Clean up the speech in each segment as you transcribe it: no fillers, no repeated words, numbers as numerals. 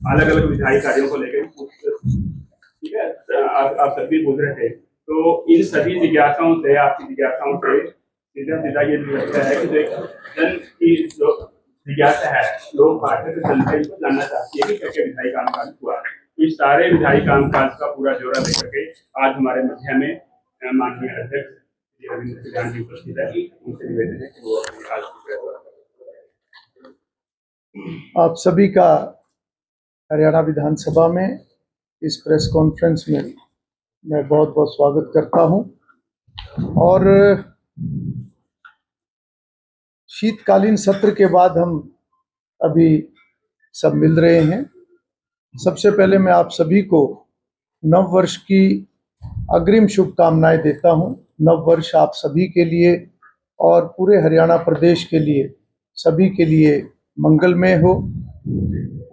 अलग अलग विधायी कार्यों को लेकर ठीक है, आप सभी पूछ रहे थे। तो इन सभी जिज्ञासाओं से, आपकी जिज्ञासाओं से सीधा सीधा ये लगता है कि जो एक जन की जो जिज्ञासा है, लोग भारत के जनता को जानना चाहती है कि क्या क्या विधायी कामकाज हुआ। इस सारे विधायी कामकाज का पूरा ब्यौरा लेकर के आज हमारे मध्य में माननीय अध्यक्ष रविंद्र प्रधान जी उपस्थित है। उनसे निवेदन है कि वो आज आप सभी का हरियाणा विधानसभा में इस प्रेस कॉन्फ्रेंस में मैं बहुत बहुत स्वागत करता हूं। और शीतकालीन सत्र के बाद हम अभी सब मिल रहे हैं। सबसे पहले मैं आप सभी को नव वर्ष की अग्रिम शुभकामनाएं देता हूं। नव वर्ष आप सभी के लिए और पूरे हरियाणा प्रदेश के लिए, सभी के लिए मंगलमय हो।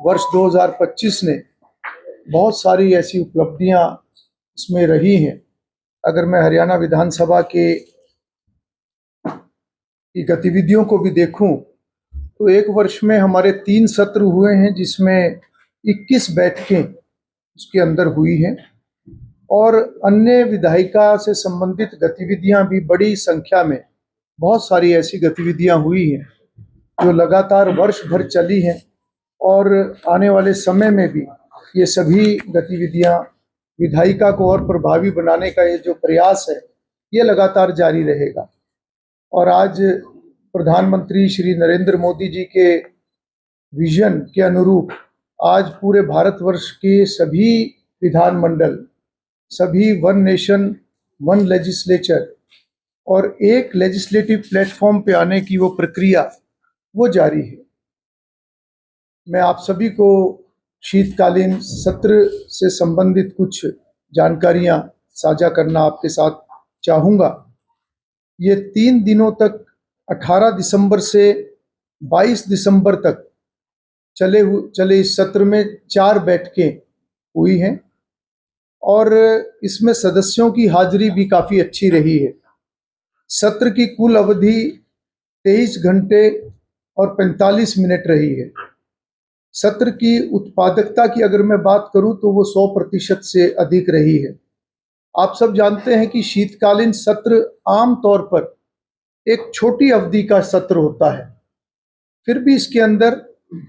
वर्ष 2025 ने बहुत सारी ऐसी उपलब्धियां इसमें रही हैं। अगर मैं हरियाणा विधानसभा की गतिविधियों को भी देखूं तो एक वर्ष में हमारे 3 सत्र हुए हैं, जिसमें 21 बैठकें उसके अंदर हुई हैं और अन्य विधायिका से संबंधित गतिविधियां भी बड़ी संख्या में, बहुत सारी ऐसी गतिविधियां हुई हैं जो लगातार वर्ष भर चली हैं और आने वाले समय में भी ये सभी गतिविधियां विधायिका को और प्रभावी बनाने का ये जो प्रयास है ये लगातार जारी रहेगा। और आज प्रधानमंत्री श्री नरेंद्र मोदी जी के विजन के अनुरूप आज पूरे भारतवर्ष के सभी विधानमंडल, सभी वन नेशन वन लेजिस्लेचर और एक लेजिस्लेटिव प्लेटफॉर्म पे आने की वो प्रक्रिया वो जारी है। मैं आप सभी को शीतकालीन सत्र से संबंधित कुछ जानकारियां साझा करना आपके साथ चाहूँगा। ये 3 दिनों तक 18 दिसंबर से 22 दिसंबर तक चले इस सत्र में 4 बैठकें हुई हैं और इसमें सदस्यों की हाजिरी भी काफ़ी अच्छी रही है। सत्र की कुल अवधि 23 घंटे और 45 मिनट रही है। सत्र की उत्पादकता की अगर मैं बात करूं तो वो 100% से अधिक रही है। आप सब जानते हैं कि शीतकालीन सत्र आम तौर पर एक छोटी अवधि का सत्र होता है, फिर भी इसके अंदर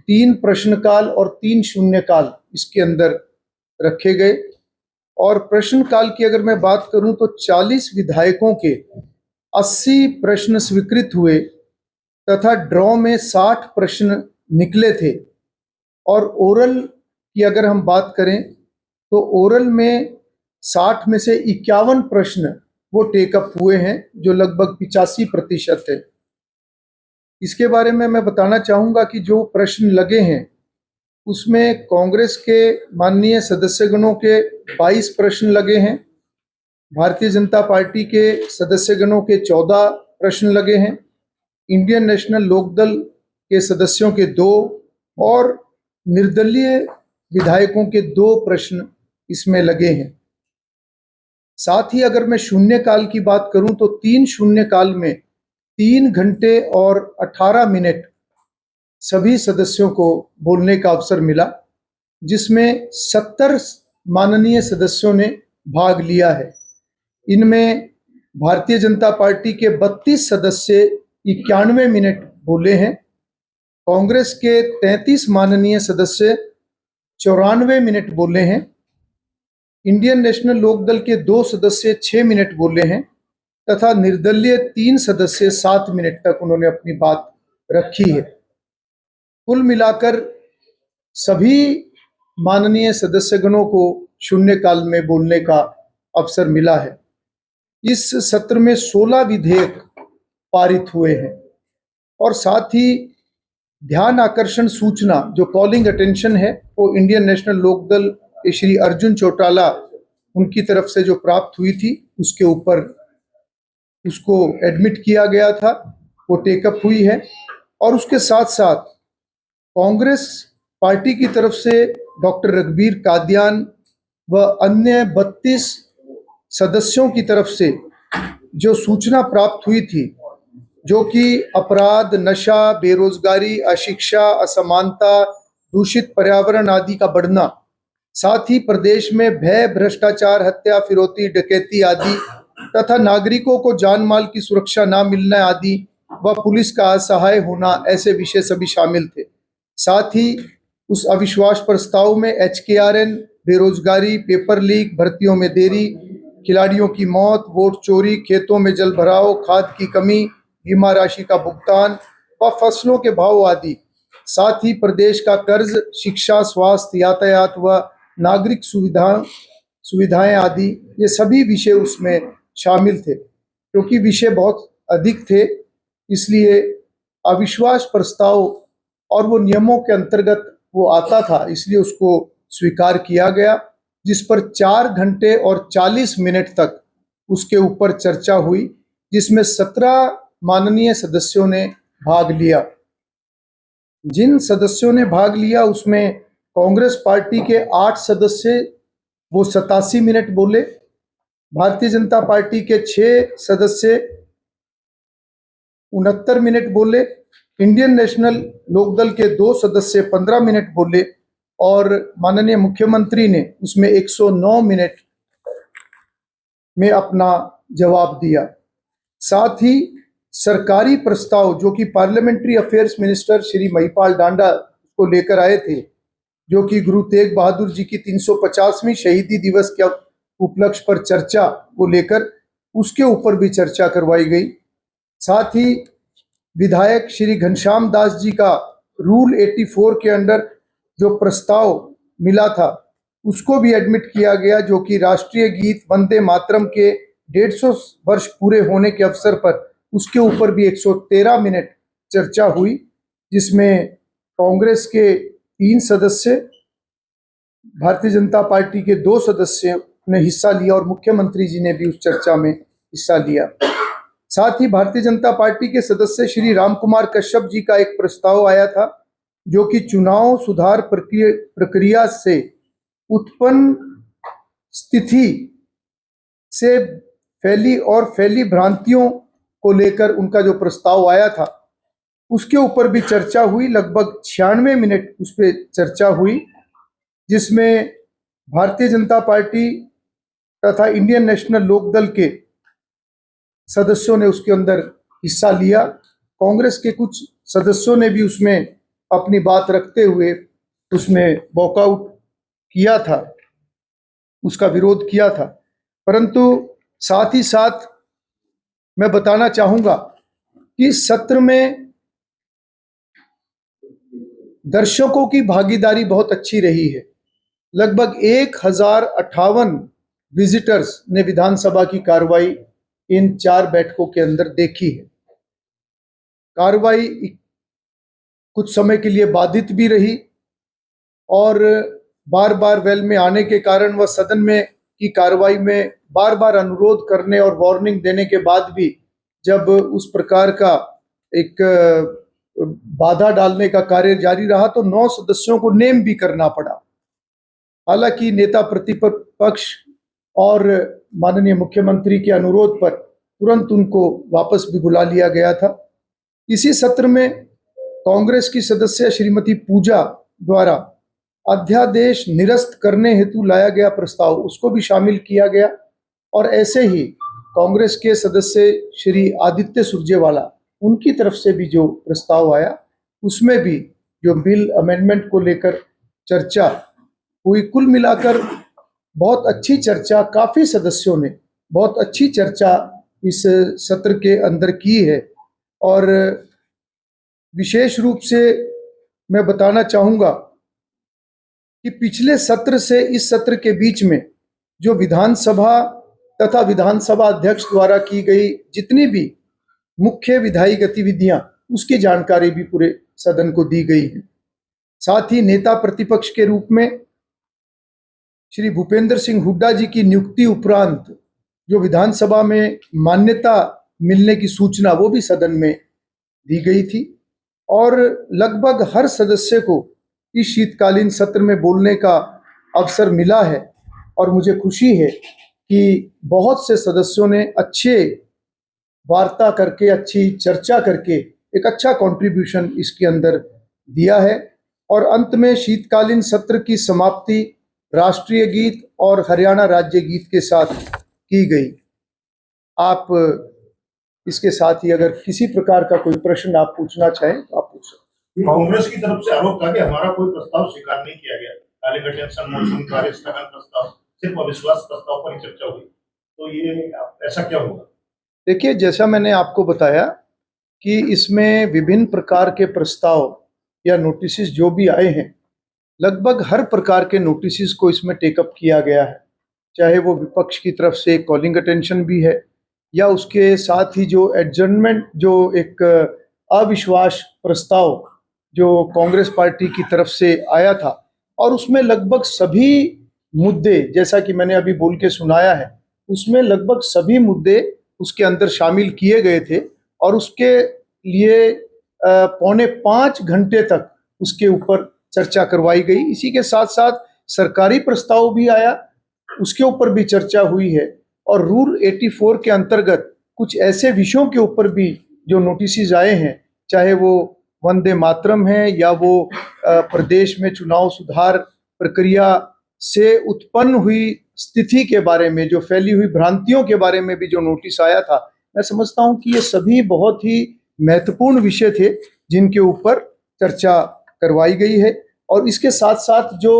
3 प्रश्नकाल और 3 शून्यकाल इसके अंदर रखे गए। और प्रश्नकाल की अगर मैं बात करूं तो 40 विधायकों के 80 प्रश्न स्वीकृत हुए तथा ड्रॉ में 60 प्रश्न निकले थे। और ओरल की अगर हम बात करें तो ओरल में 60 में से 51 प्रश्न वो टेकअप हुए हैं, जो लगभग 85% है। इसके बारे में मैं बताना चाहूँगा कि जो प्रश्न लगे हैं उसमें कांग्रेस के माननीय सदस्यगणों के 22 प्रश्न लगे हैं, भारतीय जनता पार्टी के सदस्यगणों के 14 प्रश्न लगे हैं, इंडियन नेशनल लोकदल के सदस्यों के 2 और निर्दलीय विधायकों के 2 प्रश्न इसमें लगे हैं। साथ ही अगर मैं शून्यकाल की बात करूं तो 3 शून्यकाल में 3 घंटे और 18 मिनट सभी सदस्यों को बोलने का अवसर मिला, जिसमें 70 माननीय सदस्यों ने भाग लिया है। इनमें भारतीय जनता पार्टी के 32 सदस्य 91 मिनट बोले हैं, कांग्रेस के 33 माननीय सदस्य 94 मिनट बोले हैं, इंडियन नेशनल लोकदल के 2 सदस्य 6 मिनट बोले हैं तथा निर्दलीय 3 सदस्य 7 मिनट तक उन्होंने अपनी बात रखी है। कुल मिलाकर सभी माननीय सदस्यगणों को शून्यकाल में बोलने का अवसर मिला है। इस सत्र में 16 विधेयक पारित हुए हैं और साथ ही ध्यान आकर्षण सूचना जो कॉलिंग अटेंशन है वो इंडियन नेशनल लोकदल के श्री अर्जुन चौटाला उनकी तरफ से जो प्राप्त हुई थी उसके ऊपर उसको एडमिट किया गया था, वो टेकअप हुई है। और उसके साथ साथ कांग्रेस पार्टी की तरफ से डॉक्टर रघबीर कादियान व अन्य 32 सदस्यों की तरफ से जो सूचना प्राप्त हुई थी, जो कि अपराध, नशा, बेरोजगारी, अशिक्षा, असमानता, दूषित पर्यावरण आदि का बढ़ना, साथ ही प्रदेश में भय, भ्रष्टाचार, हत्या, फिरौती, डकैती आदि तथा नागरिकों को जान माल की सुरक्षा न मिलना आदि व पुलिस का असहाय होना, ऐसे विषय सभी शामिल थे। साथ ही उस अविश्वास प्रस्ताव में HKRN, बेरोजगारी, पेपर लीक, भर्तियों में देरी, खिलाड़ियों की मौत, वोट चोरी, खेतों में जल भराव, खाद की कमी, बीमा राशि का भुगतान व फसलों के भाव आदि, साथ ही प्रदेश का कर्ज, शिक्षा, स्वास्थ्य, यातायात व नागरिक सुविधाएं आदि, ये सभी विषय उसमें शामिल थे। क्योंकि विषय बहुत अधिक थे, इसलिए अविश्वास प्रस्ताव और वो नियमों के अंतर्गत वो आता था, इसलिए उसको स्वीकार किया गया, जिस पर 4 घंटे और 40 मिनट तक उसके ऊपर चर्चा हुई, जिसमें 17 माननीय सदस्यों ने भाग लिया। जिन सदस्यों ने भाग लिया उसमें कांग्रेस पार्टी के 8 सदस्य, वो 87 मिनट बोले। भारतीय जनता पार्टी के 6 सदस्य 69 मिनट बोले। इंडियन नेशनल लोकदल के 2 सदस्य 15 मिनट बोले और माननीय मुख्यमंत्री ने उसमें 109 मिनट में अपना जवाब दिया। साथ ही सरकारी प्रस्ताव जो कि parliamentary affairs minister Shri Mahipal Danda को लेकर आए थे, जो कि गुरु तेग बहादुर जी की 350वीं शहीदी दिवस के उपलक्ष्य पर चर्चा को लेकर, उसके ऊपर भी चर्चा करवाई गई। साथ ही विधायक श्री घनश्याम दास जी का रूल 84 के अंडर जो प्रस्ताव मिला था, उसको भी एडमिट किया गया, जो कि राष्ट्रीय गीत वंदे मातरम के 150 वर्ष पूरे होने के अवसर पर उसके ऊपर भी 113 मिनट चर्चा हुई, जिसमें कांग्रेस के 3 सदस्य, भारतीय जनता पार्टी के 2 सदस्य ने हिस्सा लिया और मुख्यमंत्री जी ने भी उस चर्चा में हिस्सा लिया। साथ ही भारतीय जनता पार्टी के सदस्य श्री राम कुमार कश्यप जी का एक प्रस्ताव आया था, जो कि चुनाव सुधार प्रक्रिया से उत्पन्न स्थिति से फैली भ्रांतियों को लेकर उनका जो प्रस्ताव आया था, उसके ऊपर भी चर्चा हुई। लगभग 96 मिनट उस पर चर्चा हुई, जिसमें भारतीय जनता पार्टी तथा इंडियन नेशनल लोकदल के सदस्यों ने उसके अंदर हिस्सा लिया। कांग्रेस के कुछ सदस्यों ने भी उसमें अपनी बात रखते हुए उसमें वॉकआउट किया था, उसका विरोध किया था। परंतु साथ ही साथ मैं बताना चाहूँगा कि सत्र में दर्शकों की भागीदारी बहुत अच्छी रही है। लगभग 1058 विजिटर्स ने विधानसभा की कार्रवाई इन 4 बैठकों के अंदर देखी है। कार्रवाई कुछ समय के लिए बाधित भी रही और बार बार वेल में आने के कारण व सदन में की कार्रवाई में बार बार अनुरोध करने और वार्निंग देने के बाद भी जब उस प्रकार का एक बाधा डालने का कार्य जारी रहा, तो 9 सदस्यों को नेम भी करना पड़ा। हालांकि नेता प्रतिपक्ष और माननीय मुख्यमंत्री के अनुरोध पर तुरंत उनको वापस भी बुला लिया गया था। इसी सत्र में कांग्रेस की सदस्य श्रीमती पूजा द्वारा अध्यादेश निरस्त करने हेतु लाया गया प्रस्ताव, उसको भी शामिल किया गया। और ऐसे ही कांग्रेस के सदस्य श्री आदित्य सुरजेवाला, उनकी तरफ से भी जो प्रस्ताव आया, उसमें भी जो बिल अमेंडमेंट को लेकर चर्चा हुई। कुल मिलाकर बहुत अच्छी चर्चा, काफ़ी सदस्यों ने बहुत अच्छी चर्चा इस सत्र के अंदर की है। और विशेष रूप से मैं बताना चाहूँगा कि पिछले सत्र से इस सत्र के बीच में जो विधानसभा तथा विधानसभा अध्यक्ष द्वारा की गई जितनी भी मुख्य विधायी गतिविधियां, उसकी जानकारी भी पूरे सदन को दी गई है। साथ ही नेता प्रतिपक्ष के रूप में श्री भूपेंद्र सिंह हुड्डा जी की नियुक्ति उपरांत जो विधानसभा में मान्यता मिलने की सूचना, वो भी सदन में दी गई थी। और लगभग हर सदस्य को इस शीतकालीन सत्र में बोलने का अवसर मिला है और मुझे खुशी है कि बहुत से सदस्यों ने अच्छे वार्ता करके, अच्छी चर्चा करके एक अच्छा कंट्रीब्यूशन इसके अंदर दिया है। और अंत में शीतकालीन सत्र की समाप्ति राष्ट्रीय गीत और हरियाणा राज्य गीत के साथ की गई। आप इसके साथ ही अगर किसी प्रकार का कोई प्रश्न आप पूछना चाहें तो आप पूछ सकते हैं। कांग्रेस की तरफ से आरोप था कि हमारा कोई प्रस्ताव स्वीकार नहीं किया गया, काले टेंशन मोशन कार्य स्थगन प्रस्ताव, सिर्फ अविश्वास प्रस्ताव पर ही चर्चा हुई, तो ये ऐसा क्या होगा? देखिए, जैसा मैंने आपको बताया कि इसमें विभिन्न प्रकार के प्रस्ताव या नोटिसेस जो भी आए हैं, लगभग हर प्रकार के नोटिसेस को इसमें टेकअप किया गया है, चाहे वो विपक्ष की तरफ से कॉलिंग अटेंशन भी है या उसके साथ ही जो एडजर्नमेंट, जो एक अविश्वास प्रस्ताव जो कांग्रेस पार्टी की तरफ से आया था, और उसमें लगभग सभी मुद्दे, जैसा कि मैंने अभी बोल के सुनाया है, उसमें लगभग सभी मुद्दे उसके अंदर शामिल किए गए थे और उसके लिए 4.25 घंटे तक उसके ऊपर चर्चा करवाई गई। इसी के साथ साथ सरकारी प्रस्ताव भी आया, उसके ऊपर भी चर्चा हुई है, और रूल 84 के अंतर्गत कुछ ऐसे विषयों के ऊपर भी जो नोटिस आए हैं, चाहे वो वंदे मातरम है या वो प्रदेश में चुनाव सुधार प्रक्रिया से उत्पन्न हुई स्थिति के बारे में, जो फैली हुई भ्रांतियों के बारे में भी जो नोटिस आया था, मैं समझता हूं कि ये सभी बहुत ही महत्वपूर्ण विषय थे जिनके ऊपर चर्चा करवाई गई है। और इसके साथ साथ जो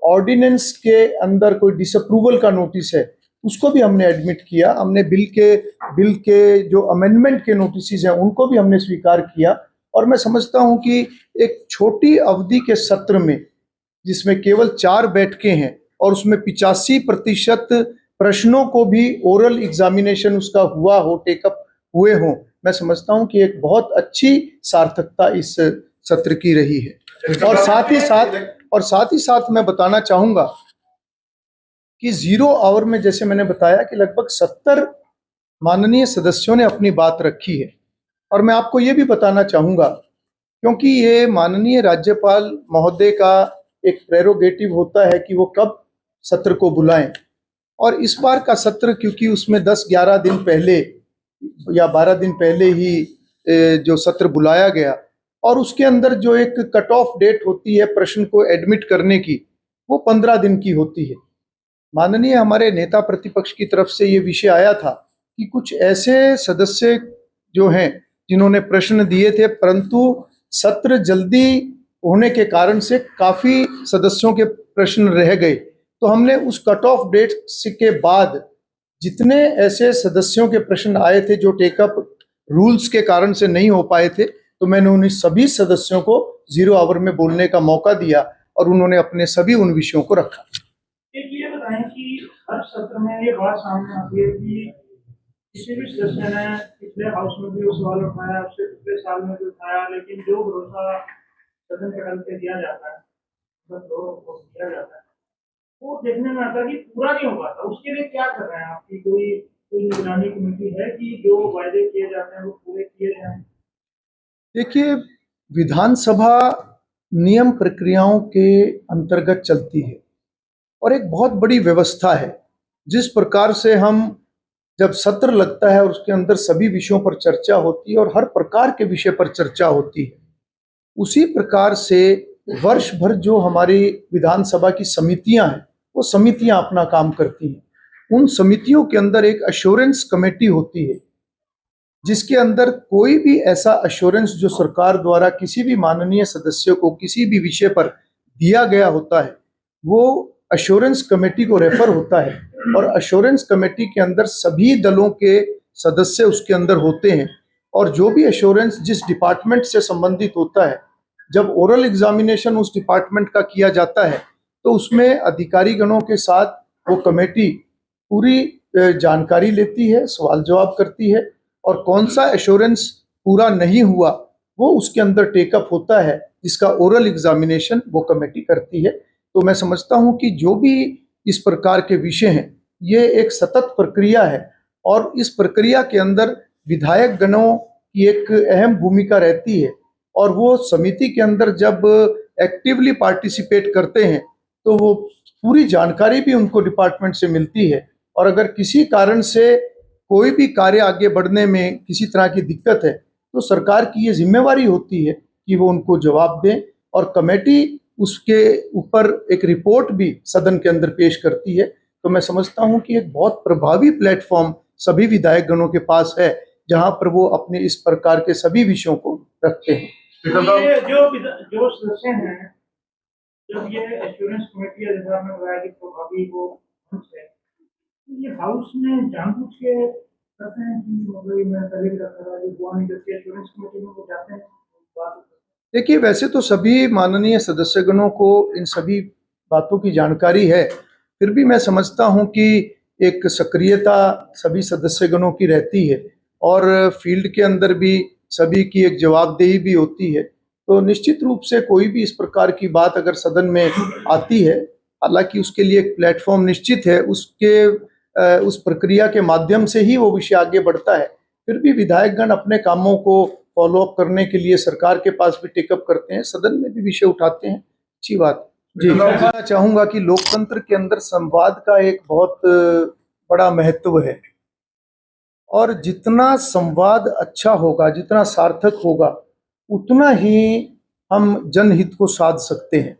ऑर्डिनेंस के अंदर कोई डिसअप्रूवल का नोटिस है, उसको भी हमने एडमिट किया। हमने बिल के जो अमेंडमेंट के नोटिस हैं उनको भी हमने स्वीकार किया। और मैं समझता हूं कि एक छोटी अवधि के सत्र में, जिसमें केवल 4 बैठकें हैं और उसमें 85% प्रश्नों को भी ओरल एग्जामिनेशन उसका हुआ हो, टेकअप हुए हों, मैं समझता हूं कि एक बहुत अच्छी सार्थकता इस सत्र की रही है। और साथ ही साथ मैं बताना चाहूंगा कि 0 आवर में, जैसे मैंने बताया, कि लगभग 70 माननीय सदस्यों ने अपनी बात रखी है। और मैं आपको ये भी बताना चाहूंगा, क्योंकि ये माननीय राज्यपाल महोदय का एक प्रेरोगेटिव होता है कि वो कब सत्र को बुलाएं, और इस बार का सत्र, क्योंकि उसमें 10-11 दिन पहले या 12 दिन पहले ही जो सत्र बुलाया गया, और उसके अंदर जो एक कट ऑफ डेट होती है प्रश्न को एडमिट करने की, वो 15 दिन की होती है। माननीय हमारे नेता प्रतिपक्ष की तरफ से ये विषय आया था कि कुछ ऐसे सदस्य जो हैं जिन्होंने प्रश्न दिए थे, परंतु सत्र जल्दी होने के कारण से काफी सदस्यों के प्रश्न रह गए, तो हमने उस कट ऑफ डेट के बाद जितने ऐसे सदस्यों के प्रश्न आए थे जो टेकअप रूल्स के कारण से नहीं हो पाए थे, तो मैंने उन सभी सदस्यों को 0 आवर में बोलने का मौका दिया और उन्होंने अपने सभी उन विषयों को रखा। एक ये बताएं कि हर सत्र में ये बात सामने आती है कि किसी भी सदस्य ने पिछले हाउस में भी वो सवाल उठाया, उससे पिछले साल में भी उठाया, लेकिन जो भरोसा सदन के दल पे दिया जाता है, दिया जाता है, वो देखने में आता है कि पूरा नहीं हो पाता। उसके लिए क्या कर रहे हैं आपकी कोई निगरानी कमेटी है कि जो वायदे किए जाते हैं वो पूरे किए जाएं? देखिए, विधानसभा नियम प्रक्रियाओं के अंतर्गत चलती है और एक बहुत बड़ी व्यवस्था है। जिस प्रकार से हम जब सत्र लगता है और उसके अंदर सभी विषयों पर चर्चा होती है और हर प्रकार के विषय पर चर्चा होती है, उसी प्रकार से वर्ष भर जो हमारी विधानसभा की समितियां हैं, वो समितियां अपना काम करती हैं। उन समितियों के अंदर एक अश्योरेंस कमेटी होती है, जिसके अंदर कोई भी ऐसा अश्योरेंस जो सरकार द्वारा किसी भी माननीय सदस्य को किसी भी विषय पर दिया गया होता है, वो अश्योरेंस कमेटी को रेफर होता है और अश्योरेंस कमेटी के अंदर सभी दलों के सदस्य उसके अंदर होते हैं। और जो भी अश्योरेंस जिस डिपार्टमेंट से संबंधित होता है, जब ओरल एग्जामिनेशन उस डिपार्टमेंट का किया जाता है, तो उसमें अधिकारी गणों के साथ वो कमेटी पूरी जानकारी लेती है, सवाल जवाब करती है, और कौन सा एश्योरेंस पूरा नहीं हुआ वो उसके अंदर टेकअप होता है, जिसका ओरल एग्जामिनेशन वो कमेटी करती है। तो मैं समझता हूं कि जो भी इस प्रकार के विषय हैं, ये एक सतत प्रक्रिया है और इस प्रक्रिया के अंदर विधायक गणों की एक अहम भूमिका रहती है, और वो समिति के अंदर जब एक्टिवली पार्टिसिपेट करते हैं तो वो पूरी जानकारी भी उनको डिपार्टमेंट से मिलती है, और अगर किसी कारण से कोई भी कार्य आगे बढ़ने में किसी तरह की दिक्कत है, तो सरकार की ये जिम्मेवारी होती है कि वो उनको जवाब दें और कमेटी उसके ऊपर एक रिपोर्ट भी सदन के अंदर पेश करती है। तो मैं समझता हूं कि एक बहुत प्रभावी प्लेटफॉर्म सभी विधायक गणों के पास है, जहां पर वो अपने इस प्रकार के सभी विषयों को रखते हैं। ये जो सदस्य हैं, जब ये एश्योरेंस कमेटी है, जैसा आपने बताया कि प्रभावी वो मंच है, तो ये हाउस में जानबूझ के करते हैं कि मतलब मैं पहले भी रखा था, ये हुआ नहीं, जबकि एश्योरेंस कमेटी में वो जाते हैं बात। देखिए, वैसे तो सभी माननीय सदस्यगणों को इन सभी बातों की जानकारी है, फिर भी मैं समझता हूं कि एक सक्रियता सभी सदस्यगणों की रहती है और फील्ड के अंदर भी सभी की एक जवाबदेही भी होती है। तो निश्चित रूप से कोई भी इस प्रकार की बात अगर सदन में आती है, हालांकि उसके लिए एक प्लेटफॉर्म निश्चित है, उस प्रक्रिया के माध्यम से ही वो विषय आगे बढ़ता है, फिर भी विधायकगण अपने कामों को फॉलो अप करने के लिए सरकार के पास भी टेकअप करते हैं, सदन में भी विषय उठाते हैं। अच्छी बात जी। मैं चाहूंगा कि लोकतंत्र के अंदर संवाद का एक बहुत बड़ा महत्व है और जितना संवाद अच्छा होगा, जितना सार्थक होगा, उतना ही हम जनहित को साध सकते हैं।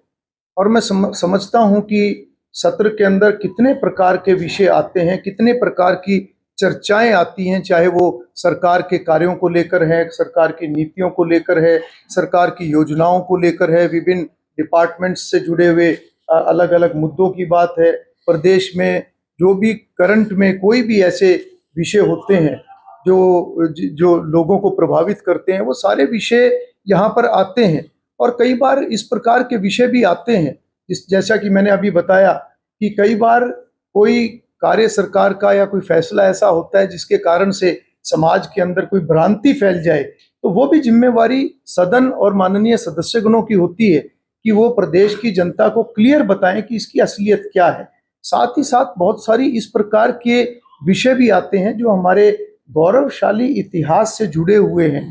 और मैं समझता हूं कि सत्र के अंदर कितने प्रकार के विषय आते हैं, कितने प्रकार की चर्चाएं आती हैं, चाहे वो सरकार के कार्यों को लेकर है, सरकार की नीतियों को लेकर है, सरकार की योजनाओं को लेकर है, विभिन्न डिपार्टमेंट्स से जुड़े हुए अलग अलग मुद्दों की बात है, प्रदेश में जो भी करंट में कोई भी ऐसे विषय होते हैं जो लोगों को प्रभावित करते हैं, वो सारे विषय यहाँ पर आते हैं। और कई बार इस प्रकार के विषय भी आते हैं, जैसा कि मैंने अभी बताया कि कई बार कोई कार्य सरकार का या कोई फैसला ऐसा होता है जिसके कारण से समाज के अंदर कोई भ्रांति फैल जाए, तो वो भी जिम्मेवारी सदन और माननीय सदस्यगणों की होती है कि वो प्रदेश की जनता को क्लियर बताएं कि इसकी असलियत क्या है। साथ ही साथ बहुत सारी इस प्रकार के विषय भी आते हैं जो हमारे गौरवशाली इतिहास से जुड़े हुए हैं,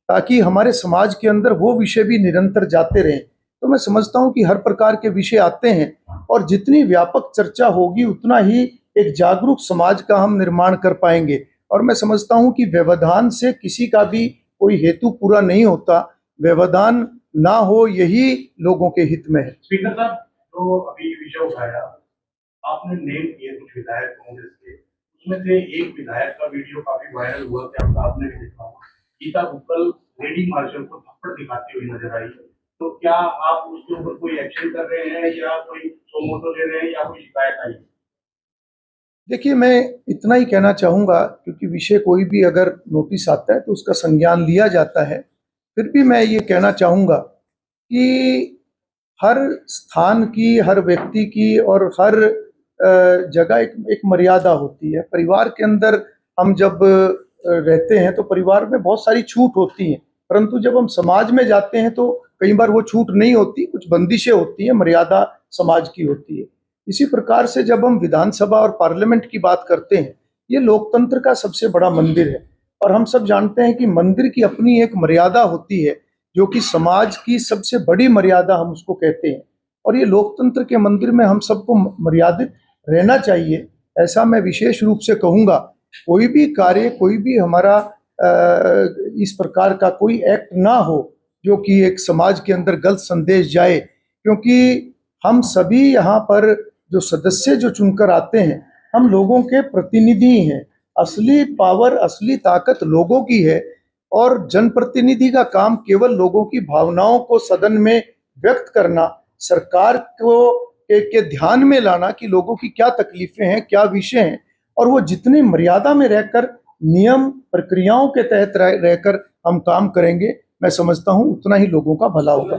ताकि हमारे समाज के अंदर वो विषय भी निरंतर जाते रहें। तो मैं समझता हूं कि हर प्रकार के विषय आते हैं और जितनी व्यापक चर्चा होगी उतना ही एक जागरूक समाज का हम निर्माण कर पाएंगे। और मैं समझता हूं कि व्यवधान से किसी का भी कोई हेतु पूरा नहीं होता, व्यवधान ना हो यही लोगों के हित में है। स्पीकर साहब, जो अभी विषय उठाया, आपने नेम किए कुछ विधायक कांग्रेस के, उसमें से एक विधायक का वीडियो काफी वायरल हुआ, क्या आपने भी देखा होगा, गीता बुक्कल लेडी मार्शल को थप्पड़ दिखाती हुई नजर आई। तो क्या आप उसके ऊपर कोई एक्शन कर रहे हैं या कोई सोमोटो ले रहे हैं या कोई शिकायत आई? देखिए, मैं इतना ही कहना चाहूँगा, क्योंकि विषय कोई भी अगर नोटिस आता है तो उसका संज्ञान लिया जाता है। फिर भी मैं ये कहना चाहूँगा कि हर स्थान की, हर व्यक्ति की और हर जगह एक मर्यादा होती है। परिवार के अंदर हम जब रहते हैं तो परिवार में बहुत सारी छूट होती हैं, परंतु जब हम समाज में जाते हैं तो कई बार वो छूट नहीं होती, कुछ बंदिशें होती हैं, मर्यादा समाज की होती है। इसी प्रकार से जब हम विधानसभा और पार्लियामेंट की बात करते हैं, ये लोकतंत्र का सबसे बड़ा मंदिर है और हम सब जानते हैं कि मंदिर की अपनी एक मर्यादा होती है, जो कि समाज की सबसे बड़ी मर्यादा हम उसको कहते हैं। और ये लोकतंत्र के मंदिर में हम सबको मर्यादित रहना चाहिए, ऐसा मैं विशेष रूप से कहूँगा। कोई भी कार्य, कोई भी हमारा इस प्रकार का कोई एक्ट ना हो जो कि एक समाज के अंदर गलत संदेश जाए, क्योंकि हम सभी यहाँ पर जो सदस्य जो चुनकर आते हैं, हम लोगों के प्रतिनिधि हैं। असली पावर, असली ताकत लोगों की है और जनप्रतिनिधि का काम केवल लोगों की भावनाओं को सदन में व्यक्त करना, सरकार को के ध्यान में लाना कि लोगों की क्या तकलीफें हैं, क्या विषय हैं, और वो जितनी मर्यादा में रहकर, नियम प्रक्रियाओं के तहत रहकर हम काम करेंगे, मैं समझता हूं उतना ही लोगों का भला होगा।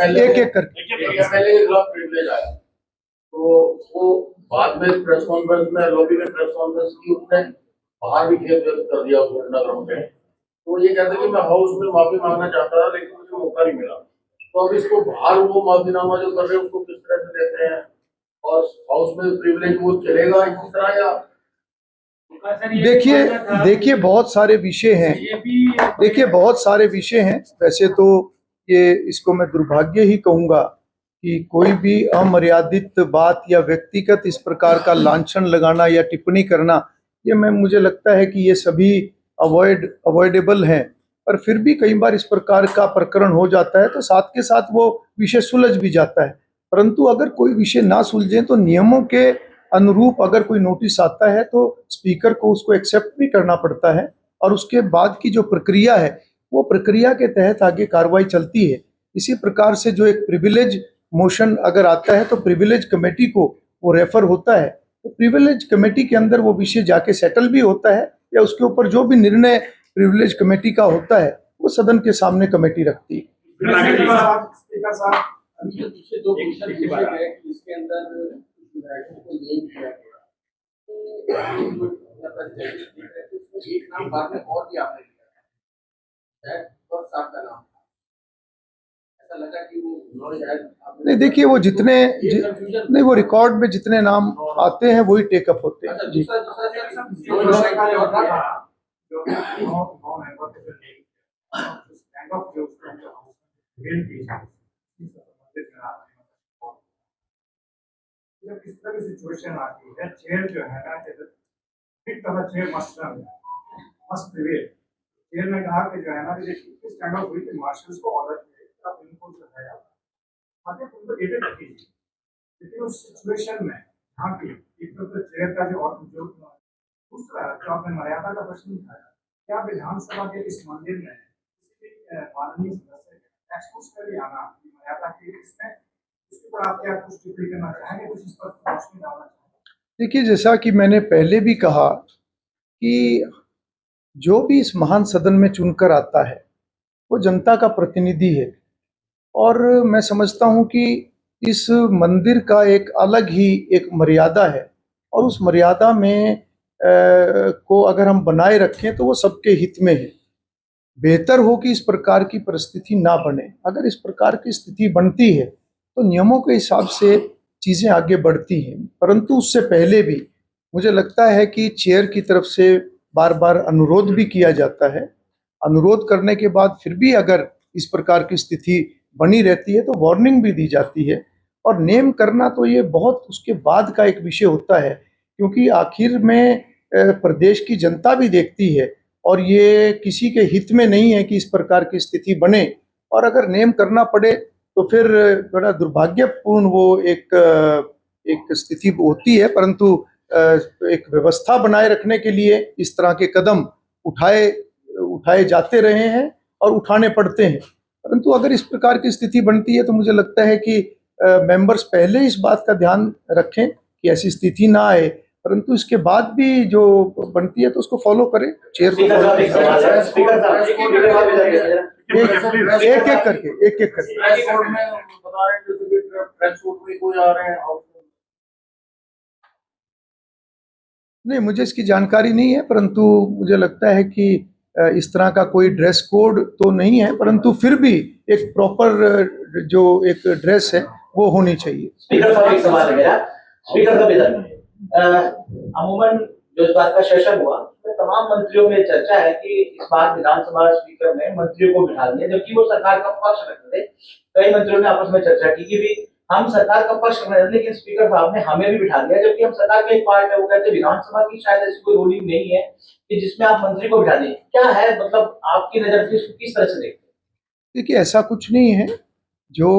एक एक करके तो वो बाद में प्रेस कॉन्फ्रेंस में, लॉबी में प्रेस कॉन्फ्रेंस की, उसने बाहर भी खेद व्यक्त कर दिया उस घटनाक्रम पे। तो ये कहते कि मैं हाउस में माफी मांगना चाहता था लेकिन मुझे मौका नहीं मिला। तो अब इसको बाहर वो माफीनामा जो कर रहे हैं उसको किस तरह से देते हैं, और हाउस में प्रिविलेज वो चलेगा इसी तरह या? देखिए बहुत सारे विषय हैं। वैसे तो ये, इसको मैं दुर्भाग्य ही कहूँगा कि कोई भी अमर्यादित बात या व्यक्तिगत इस प्रकार का लांछन लगाना या टिप्पणी करना, ये मुझे लगता है कि ये सभी अवॉइडेबल हैं पर फिर भी कई बार इस प्रकार का प्रकरण हो जाता है तो साथ के साथ वो विषय सुलझ भी जाता है। परंतु अगर कोई विषय ना सुलझे तो नियमों के अनुरूप अगर कोई नोटिस आता है तो स्पीकर को उसको एक्सेप्ट भी करना पड़ता है और उसके बाद की जो प्रक्रिया है वो प्रक्रिया के तहत आगे कार्रवाई चलती है। इसी प्रकार से जो एक प्रिविलेज मोशन अगर आता है तो प्रिविलेज कमेटी को वो रेफर होता है, तो प्रिविलेज कमेटी के अंदर वो विषय जाके सेटल भी होता है या उसके ऊपर जो भी निर्णय प्रिविलेज कमेटी का होता है वो सदन के सामने कमेटी रखती है। स्पीकर साहब, अभी जो दूसरे दो क्वेश्चन पूछे गए कि इसके अंदर कुछ विधायकों को नेम किया गया, तो जो प्रेसिडेंट है तो उसमें एक नाम बाद में और भी आपने लिया है और साहब का नाम था, ऐसा लगा कि वो उन्होंने शायद नहीं, देखिए वो नहीं, वो रिकॉर्ड में जितने नाम आते हैं वही टेकअप होते हैं जी। जो नौ मेंबर के जो स्टैंड ऑफ जो जब इस तरह की सिचुएशन आती है, चेयर जो है ना, एक तरह चेयर मस्ट प्रिवेल। चेयर ने कहा कि जो है ना, कि स्टैंड ऑफ हुई थी, मार्शल्स को ऑर्डर किया आप इनको जो है आगे उनको डेटे रखिए। लेकिन उस सिचुएशन में यहाँ की एक तो चेयर का जो दूसरा जो आपने मर्यादा का प्रश्न उठाया, क्या विधानसभा के इस मंदिर में किसी भी माननीय सदस्य एक्सपोज कर भी आना मर्यादा की इसमें, इसके ऊपर आप क्या कुछ टिप्पणी करना चाहेंगे, कुछ इस पर रोशनी डालना चाहेंगे? देखिए, जैसा कि मैंने पहले भी कहा कि जो भी इस महान सदन में चुनकर आता है वो जनता का प्रतिनिधि है और मैं समझता हूँ कि इस मंदिर का एक अलग ही एक मर्यादा है और उस मर्यादा में को अगर हम बनाए रखें तो वो सबके हित में है। बेहतर हो कि इस प्रकार की परिस्थिति ना बने। अगर इस प्रकार की स्थिति बनती है तो नियमों के हिसाब से चीज़ें आगे बढ़ती हैं, परंतु उससे पहले भी मुझे लगता है कि चेयर की तरफ से बार बार अनुरोध भी किया जाता है। अनुरोध करने के बाद फिर भी अगर इस प्रकार की स्थिति बनी रहती है तो वार्निंग भी दी जाती है। और नेम करना तो ये बहुत उसके बाद का एक विषय होता है, क्योंकि आखिर में प्रदेश की जनता भी देखती है और ये किसी के हित में नहीं है कि इस प्रकार की स्थिति बने। और अगर नेम करना पड़े तो फिर बड़ा दुर्भाग्यपूर्ण वो एक स्थिति होती है, परंतु एक व्यवस्था बनाए रखने के लिए इस तरह के कदम उठाए जाते रहे हैं और उठाने पड़ते हैं। परंतु अगर इस प्रकार की स्थिति बनती है तो मुझे लगता है कि मेंबर्स पहले इस बात का ध्यान रखें कि ऐसी स्थिति ना आए, परंतु इसके बाद भी जो बनती है तो उसको फॉलो करें। चेयर को एक एक करके नहीं, मुझे इसकी जानकारी नहीं है, परंतु मुझे लगता है कि इस तरह का कोई ड्रेस कोड तो नहीं है, परंतु फिर भी एक प्रॉपर जो एक ड्रेस है वो होनी चाहिए। स्पीकर साहब, एक सवाल है मेरा। स्पीकर साहब, इधर अमूमन जो इस बात का सेशन हुआ तो तमाम मंत्रियों में चर्चा है कि इस बार विधानसभा स्पीकर ने मंत्रियों को बिठा दिया, जबकि वो सरकार का पक्ष रखते थे। कई मंत्रियों ने आपस में चर्चा की कि भी हम सरकार का पक्ष रख रहे हैं, लेकिन स्पीकर साहब ने हमें भी बिठा दिया, जबकि हम सरकार का एक पार्ट है। वो कहते विधानसभा की शायद ऐसी कोई रूलिंग नहीं है कि जिसमें आप मंत्री को बिठा दें। क्या है, मतलब आपकी नजर से इसको किस तरह से देखते हैं? देखिए, ऐसा कुछ नहीं है। जो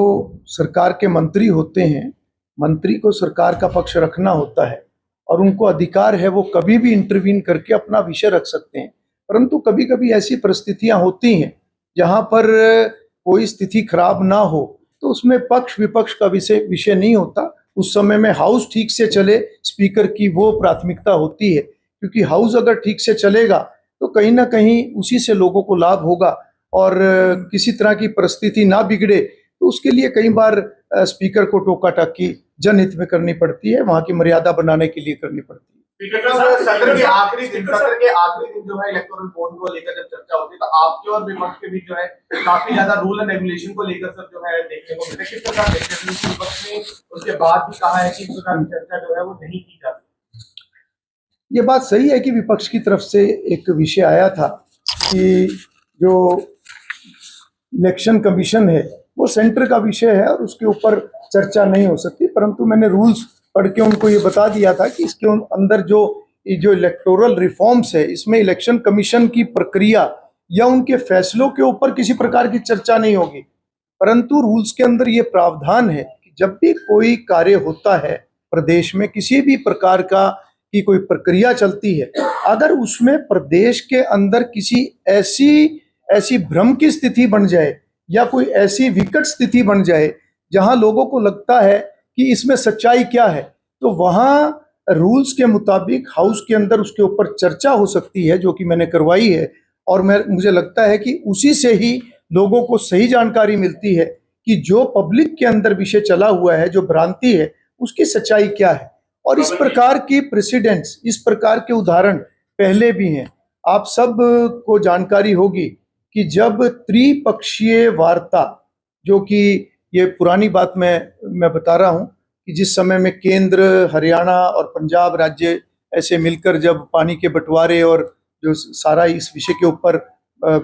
सरकार के मंत्री होते हैं, मंत्री को सरकार का पक्ष रखना होता है और उनको अधिकार है वो कभी भी इंटरवीन करके अपना विषय रख सकते हैं। परंतु कभी कभी ऐसी परिस्थितियां होती हैं जहां पर कोई स्थिति खराब ना हो तो उसमें पक्ष विपक्ष का विषय नहीं होता। उस समय में हाउस ठीक से चले, स्पीकर की वो प्राथमिकता होती है, क्योंकि हाउस अगर ठीक से चलेगा तो कहीं ना कहीं उसी से लोगों को लाभ होगा और किसी तरह की परिस्थिति ना बिगड़े। तो उसके लिए कई बार स्पीकर को टोका टाकी जनहित में करनी पड़ती है, वहाँ की मर्यादा बनाने के लिए करनी पड़ती है। सत्र के आखिरी दिन जो है इलेक्टोरल बॉन्ड को लेकर जब चर्चा होती है तो आपके और विपक्ष के बीच जो है काफी ज्यादा रूल एंड रेगुलेशन को लेकर सब जो है देखने को मिलता है। किस प्रकार देखते हैं? विपक्ष ने उसके बाद भी कहा है कि इस प्रकार की चर्चा जो है वो नहीं की जाती। ये बात सही है कि विपक्ष की तरफ से एक विषय आया था कि जो इलेक्शन कमीशन है वो सेंटर का विषय है और उसके ऊपर चर्चा नहीं हो सकती, परंतु मैंने रूल्स पढ़ के उनको ये बता दिया था कि इसके अंदर जो इलेक्टोरल रिफॉर्म्स है इसमें इलेक्शन कमीशन की प्रक्रिया या उनके फैसलों के ऊपर किसी प्रकार की चर्चा नहीं होगी, परंतु रूल्स के अंदर ये प्रावधान है कि जब भी कोई कार्य होता है प्रदेश में, किसी भी प्रकार का की कोई प्रक्रिया चलती है, अगर उसमें प्रदेश के अंदर किसी ऐसी भ्रम की स्थिति बन जाए या कोई ऐसी विकट स्थिति बन जाए जहां लोगों को लगता है कि इसमें सच्चाई क्या है, तो वहां रूल्स के मुताबिक हाउस के अंदर उसके ऊपर चर्चा हो सकती है, जो कि मैंने करवाई है। और मुझे लगता है कि उसी से ही लोगों को सही जानकारी मिलती है कि जो पब्लिक के अंदर विषय चला हुआ है, जो भ्रांति है, उसकी सच्चाई क्या है। और इस प्रकार की प्रेसिडेंट्स, इस प्रकार के उदाहरण पहले भी हैं। आप सब को जानकारी होगी कि जब त्रिपक्षीय वार्ता, जो कि ये पुरानी बात मैं बता रहा हूँ कि जिस समय में केंद्र, हरियाणा और पंजाब राज्य ऐसे मिलकर जब पानी के बंटवारे और जो सारा इस विषय के ऊपर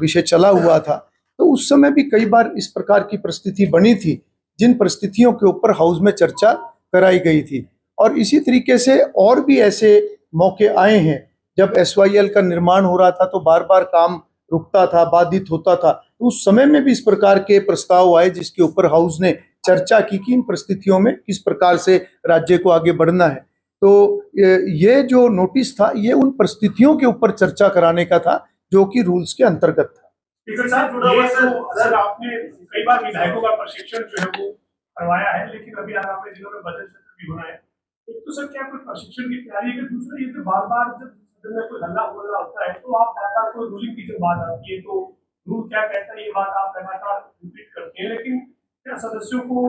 विषय चला हुआ था, तो उस समय भी कई बार इस प्रकार की परिस्थिति बनी थी, जिन परिस्थितियों के ऊपर हाउस में चर्चा कराई गई थी। और इसी तरीके से और भी ऐसे मौके आए हैं, जब SYL का निर्माण हो रहा था तो बार बार काम रुकता था, बाधित होता था, तो उस समय में भी इस प्रकार के प्रस्ताव आए जिसके ऊपर हाउस ने चर्चा की कि इन परिस्थितियों में किस प्रकार से राज्य को आगे बढ़ना है। तो ये जो नोटिस था, ये उन परिस्थितियों के ऊपर चर्चा कराने का था जो कि रूल्स के अंतर्गत था। स्पीकर साहब, जुड़ा हुआ सर, आपने कई बार विधायकों का प्रशिक्षण जो है वो करवाया है, लेकिन अभी आगामी दिनों में बजट सत्र भी होना है। एक तो सर, क्या कोई प्रशिक्षण की तैयारी है? दूसरा, ये जो बार बार जब सदन में कोई हल्ला बोला होता है तो आप लगातार कोई रूलिंग की जब बात आती है तो रूल क्या कहता है, ये बात आप लगातार रिपीट करते हैं, लेकिन क्या सदस्यों को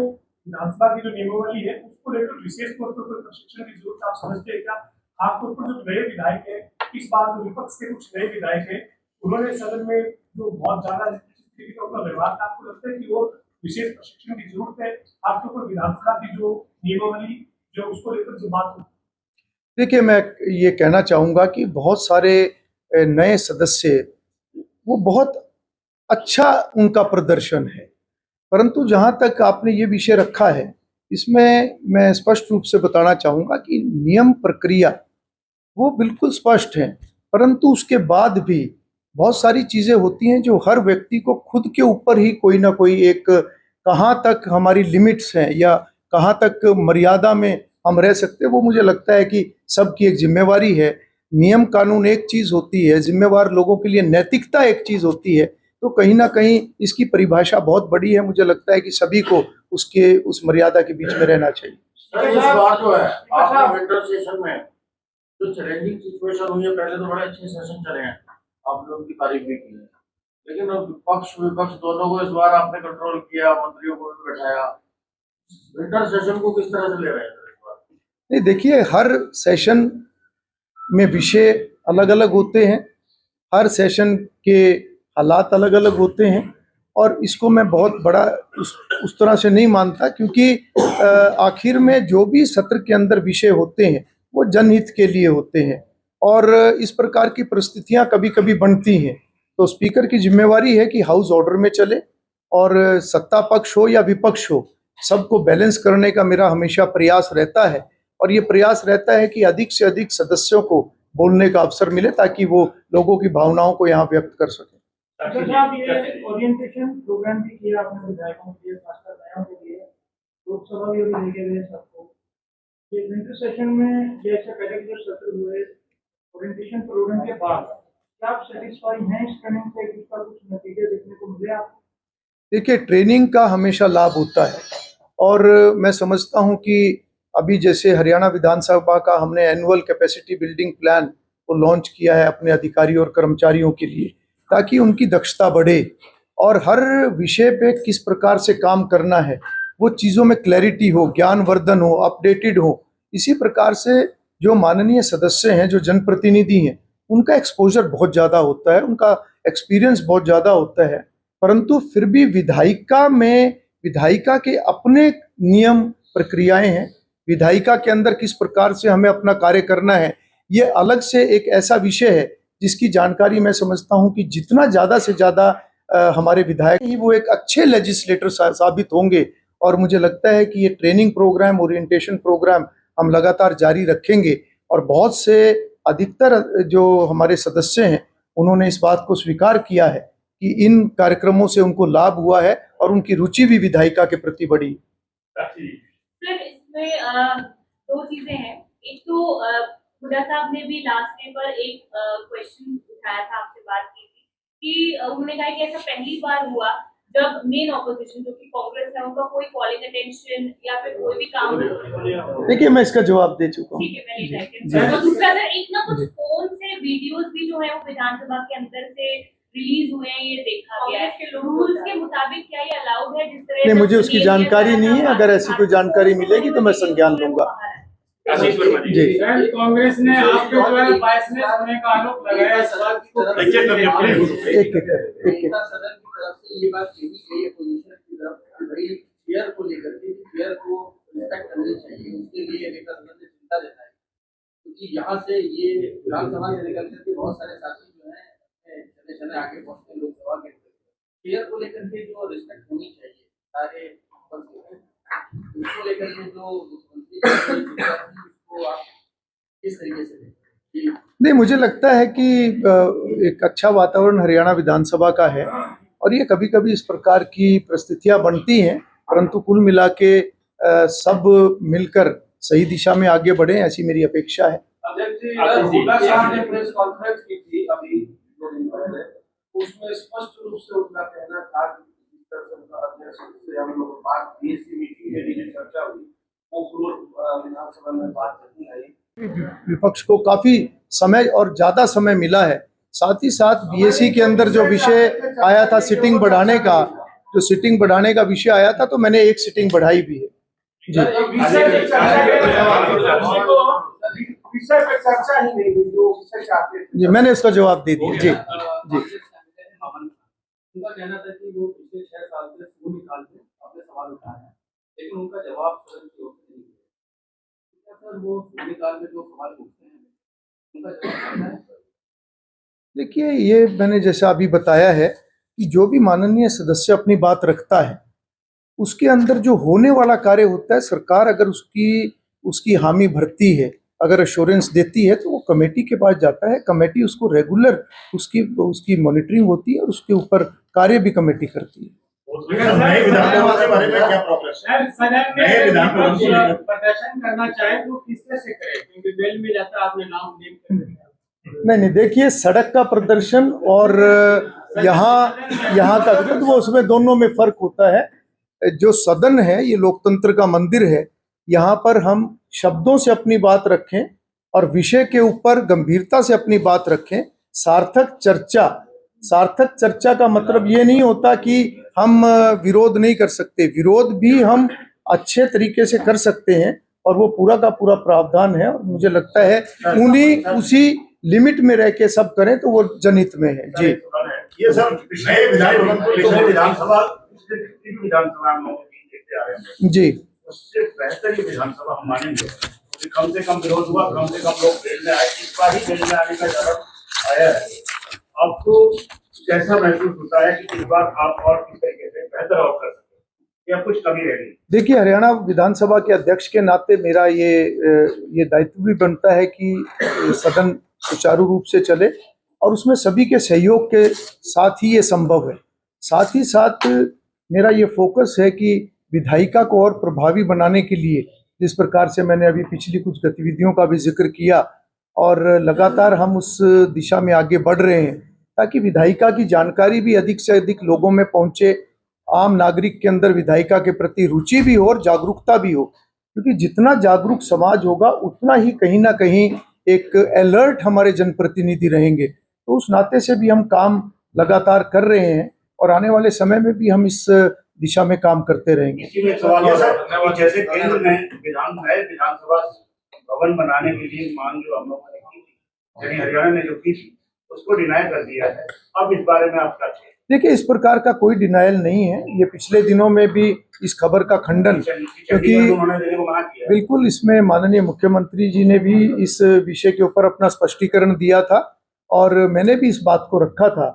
विधानसभा की जो नियमावली है उसको लेकर विशेष तौर पर कोई प्रशिक्षण की जरूरत आप समझते हैं क्या? खासतौर पर जो नए विधायक है, इस बार जो विपक्ष के कुछ नए विधायक है, उन्होंने सदन में जो बहुत ज्यादा उनका व्यवहार था, आपको लगता है कि वो विशेष प्रशिक्षण की जरूरत है, आपके ऊपर विधानसभा की जो नियमावली जो उसको लेकर जो बात हो? देखिए, मैं ये कहना चाहूँगा कि बहुत सारे नए सदस्य, वो बहुत अच्छा उनका प्रदर्शन है, परंतु जहाँ तक आपने ये विषय रखा है, इसमें मैं स्पष्ट रूप से बताना चाहूँगा कि नियम प्रक्रिया वो बिल्कुल स्पष्ट है, परंतु उसके बाद भी बहुत सारी चीज़ें होती हैं जो हर व्यक्ति को खुद के ऊपर ही कोई ना कोई एक, कहाँ तक हमारी लिमिट्स हैं या कहाँ तक मर्यादा में हम रह सकते हैं, वो मुझे लगता है कि सबकी एक जिम्मेवारी है। नियम कानून एक चीज़ होती है, जिम्मेवार लोगों के लिए नैतिकता एक चीज़ होती है, तो कहीं ना कहीं इसकी परिभाषा बहुत बड़ी है। मुझे लगता है कि सभी को उस मर्यादा के बीच में रहना चाहिए। सर, इस बार जो है आपने विंटर सेशन में जो चैलेंजिंग सिचुएशन हुई है, पहले तो बड़े अच्छे सेशन चले हैं, आप लोग की तारीफ भी की है, लेकिन अब पक्ष विपक्ष दोनों को इस बार आपने कंट्रोल किया, मंत्रियों को भी बैठाया। विंटर सेशन को किस तरह से ले रहे हैं इस बार? नहीं, देखिए, हर सेशन में विषय अलग अलग होते हैं, हर सेशन के हालात अलग अलग होते हैं, और इसको मैं बहुत बड़ा उस तरह से नहीं मानता, क्योंकि आखिर में जो भी सत्र के अंदर विषय होते हैं वो जनहित के लिए होते हैं, और इस प्रकार की परिस्थितियां कभी कभी बनती हैं। तो स्पीकर की जिम्मेवारी है कि हाउस ऑर्डर में चले, और सत्ता पक्ष हो या विपक्ष हो, सबको बैलेंस करने का मेरा हमेशा प्रयास रहता है, और ये प्रयास रहता है कि अधिक से अधिक सदस्यों को बोलने का अवसर मिले ताकि वो लोगों की भावनाओं को यहाँ व्यक्त कर सकें। डॉक्टर साहब, ये ओरिएंटेशन प्रोग्राम भी किया आपने विधायकों के लिए, खासकर नयों के लिए, लोकसभा भी अभी लेके गए सबको। ये विंटर सेशन में जैसे पहले के जो सत्र हुए, ओरिएंटेशन प्रोग्राम के बाद क्या आप सेटिस्फाई हैं इस ट्रेनिंग से, इसका कुछ नतीजे देखने को मिले आपको? देखिए, ट्रेनिंग का हमेशा लाभ होता है, और मैं समझता हूं कि अभी जैसे हरियाणा विधानसभा का हमने एनुअल कैपेसिटी बिल्डिंग प्लान को लॉन्च किया है अपने अधिकारियों और कर्मचारियों के लिए, ताकि उनकी दक्षता बढ़े और हर विषय पे किस प्रकार से काम करना है वो चीज़ों में क्लैरिटी हो, ज्ञानवर्धन हो, अपडेटेड हो। इसी प्रकार से जो माननीय सदस्य हैं, जो जनप्रतिनिधि हैं, उनका एक्सपोजर बहुत ज़्यादा होता है, उनका एक्सपीरियंस बहुत ज़्यादा होता है, परंतु फिर भी विधायिका के अपने नियम प्रक्रियाएं हैं। विधायिका के अंदर किस प्रकार से हमें अपना कार्य करना है, ये अलग से एक ऐसा विषय है जिसकी जानकारी मैं समझता हूं कि जितना ज़्यादा से ज़्यादा हमारे विधायक ही वो एक अच्छे लेजिस्लेटर साबित होंगे। और मुझे लगता है कि ये ट्रेनिंग प्रोग्राम, ओरिएंटेशन प्रोग्राम हम लगातार जारी रखेंगे, और बहुत से अधिकतर जो हमारे सदस्य हैं उन्होंने इस बात को स्वीकार किया है कि इन कार्यक्रमों से उनको लाभ हुआ है और उनकी रुचि भी विधायिका के प्रति बढ़ी। सर इसमें दो चीजें हैं। एक तो हुड्डा साहब ने भी लास्ट डे पर एक क्वेश्चन उठाया था, आपसे बात की थी कि उन्होंने कहा कि ऐसा पहली बार हुआ जब मेन ऑपोजिशन जो कि कांग्रेस है उनका कोई कॉलिंग अटेंशन या फिर कोई भी काम देखिए, मैं इसका जवाब दे चुका हूँ। ठीक है, पहले और दूसरा सर एक ना कुछ फोन से वीडियोस भी जो है वो विधानसभा के अंदर से रिलीज हुए हैं, ये देखा गया है। रूल्स के मुताबिक क्या ये अलाउड है? जिस तरह नहीं, मुझे उसकी जानकारी नहीं है। अगर ऐसी कोई जानकारी मिलेगी तो मैं संज्ञान लूंगा। आशीष वर्मा जी। जी, सर कांग्रेस ने आपके द्वारा बायसनेस होने का आरोप लगाया। एक नेता सदन की तरफ से ये बात कही गई है पोजीशन की तरफ कि भाई चेयर को लेकर के चेयर को रिस्पेक्ट करनी चाहिए, उसके लिए नेता सदन ने चिंता जताई, क्योंकि यहाँ से ये विधानसभा से निकल करके बहुत सारे साथी जो है चले चले आगे पहुंचते हैं लोकसभा के अंदर। चेयर को लेकर के जो रिस्पेक्ट होनी चाहिए सारे उसको लेकर के जो मुख्यमंत्री उसको आप किस तरीके से देखते हैं? नहीं, मुझे लगता है कि एक अच्छा वातावरण हरियाणा विधानसभा का है और ये कभी कभी इस प्रकार की परिस्थितियां बनती हैं, परंतु कुल मिला के सब मिलकर सही दिशा में आगे बढ़े, ऐसी मेरी अपेक्षा है। अध्यक्ष जी, हुड्डा साहब ने प्रेस कॉन्फ्रेंस की थी अभी 2 दिन पहले, उसमें स्पष्ट रूप से उनका कहना था कि जिस तरह से उनका अध्यक्ष से हम लोग बात बीएससी मीटिंग में भी चर्चा हुई, वो पूर्व विधानसभा में बात नहीं आई। विपक्ष को काफी समय और ज्यादा समय मिला है। साथ ही साथ बीएससी के अंदर जो विषय आया था सिटिंग बढ़ाने का, जो सिटिंग बढ़ाने का विषय आया था, तो मैंने एक सिटिंग बढ़ाई भी है। जी, विषय पे चर्चा ही नहीं हुई जो विषय चाहते थे। जी, मैंने इसका जवाब दे दिया। जी, जी। उनका कहना था कि वो पिछले 6 साल से फोन निकालते अपने सवाल उठाए हैं, लेकिन उनका जवाब सदन की ओर से नहीं है। सर वो फोन निकाल में जो सवाल पूछते हैं उनका जवाब क्या है? देखिए, ये मैंने जैसा अभी बताया है कि जो भी माननीय सदस्य अपनी बात रखता है उसके अंदर जो होने वाला कार्य होता है, सरकार अगर उसकी हामी भरती है, अगर एश्योरेंस देती है, तो वो कमेटी के पास जाता है। कमेटी उसको रेगुलर उसकी मॉनिटरिंग होती है और उसके ऊपर कार्य भी कमेटी करती है। नए विधानसभा के बारे में क्या प्रोग्रेस है? सर सदन नए में विधानसभा प्रदर्शन करना चाहे तो किस तरह से करे, क्योंकि बेल में जाता है, आपने नाम नेम कर दिया। नहीं, देखिए, सड़क का प्रदर्शन और यहाँ का विरोध, वो उसमें दोनों में फर्क होता है। जो सदन है ये लोकतंत्र का मंदिर है, यहाँ पर हम शब्दों से अपनी बात रखें और विषय के ऊपर गंभीरता से अपनी बात रखें। सार्थक चर्चा का मतलब ये नहीं होता कि हम विरोध नहीं कर सकते। विरोध भी हम अच्छे तरीके से कर सकते हैं और वो पूरा का पूरा प्रावधान है, और मुझे लगता है उसी लिमिट में रह के सब करें तो वो जनहित में है। जी, ये सब नए विधानसभा हम लोग देखते आ रहे हैं, जी, उससे बेहतर ये विधानसभा हम मानेंगे कि कम से कम विरोध हुआ, कम से कम लोग जेल में आए। इस बार ही जेल में आने का जरूरत आया है। आपको कैसा महसूस होता है कि इस बार आप और किस तरीके से बेहतर और कर सकते हैं या कुछ कमी रह गई? देखिए, हरियाणा विधानसभा के अध्यक्ष के नाते मेरा ये दायित्व भी बनता है कि सदन सुचारू रूप से चले और उसमें सभी के सहयोग के साथ ही ये संभव है। साथ ही साथ मेरा ये फोकस है कि विधायिका को और प्रभावी बनाने के लिए, जिस प्रकार से मैंने अभी पिछली कुछ गतिविधियों का भी जिक्र किया, और लगातार हम उस दिशा में आगे बढ़ रहे हैं ताकि विधायिका की जानकारी भी अधिक से अधिक लोगों में पहुंचे, आम नागरिक के अंदर विधायिका के प्रति रुचि भी हो और जागरूकता भी हो। क्योंकि जितना जागरूक समाज होगा उतना ही कहीं ना कहीं एक अलर्ट हमारे जनप्रतिनिधि रहेंगे। तो उस नाते से भी हम काम लगातार कर रहे हैं और आने वाले समय में भी हम इस दिशा में काम करते रहेंगे। इसी में सवाल है सर कि जैसे केंद्र में विधानसभा भवन बनाने के लिए मांग जो हम लोगों ने की थी, यानी हरियाणा ने जो की थी, उसको डिनाई कर दिया है। अब इस बारे में आप क्या कहें? देखिए, इस प्रकार का कोई डिनायल नहीं है। ये पिछले दिनों में भी इस खबर का खंडन, क्योंकि उन्होंने देने को मना किया। बिल्कुल, इसमें माननीय मुख्यमंत्री जी ने भी इस विषय के ऊपर अपना स्पष्टीकरण दिया था और मैंने भी इस बात को रखा था,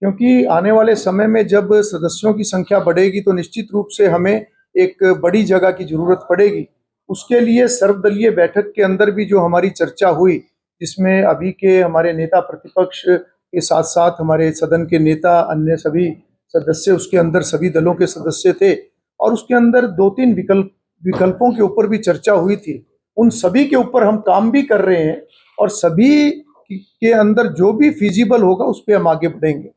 क्योंकि आने वाले समय में जब सदस्यों की संख्या बढ़ेगी तो निश्चित रूप से हमें एक बड़ी जगह की जरूरत पड़ेगी। उसके लिए सर्वदलीय बैठक के अंदर भी जो हमारी चर्चा हुई, जिसमें अभी के हमारे नेता प्रतिपक्ष के साथ साथ हमारे सदन के नेता, अन्य सभी सदस्य, उसके अंदर सभी दलों के सदस्य थे और उसके अंदर 2-3 विकल्पों के ऊपर भी चर्चा हुई थी। उन सभी के ऊपर हम काम भी कर रहे हैं और सभी के अंदर जो भी फिजिबल होगा उस पर हम आगे बढ़ेंगे।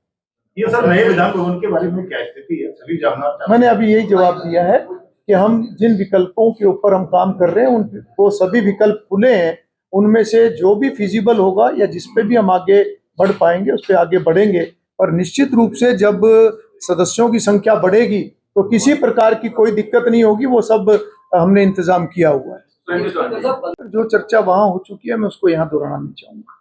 ये सर नए विधान भवन के बारे में क्या स्थिति है, सभी जानना चाहते हैं। मैंने अभी यही जवाब दिया है कि हम जिन विकल्पों के ऊपर हम काम कर रहे हैं उनको सभी विकल्प खुले हैं, उनमें से जो भी फिजिबल होगा या जिस पे भी हम आगे बढ़ पाएंगे उस पे आगे बढ़ेंगे। और निश्चित रूप से जब सदस्यों की संख्या बढ़ेगी तो किसी प्रकार की कोई दिक्कत नहीं होगी, वो सब हमने इंतजाम किया हुआ है। जो चर्चा वहां हो चुकी है मैं उसको यहाँ दोहराना नहीं चाहूंगा।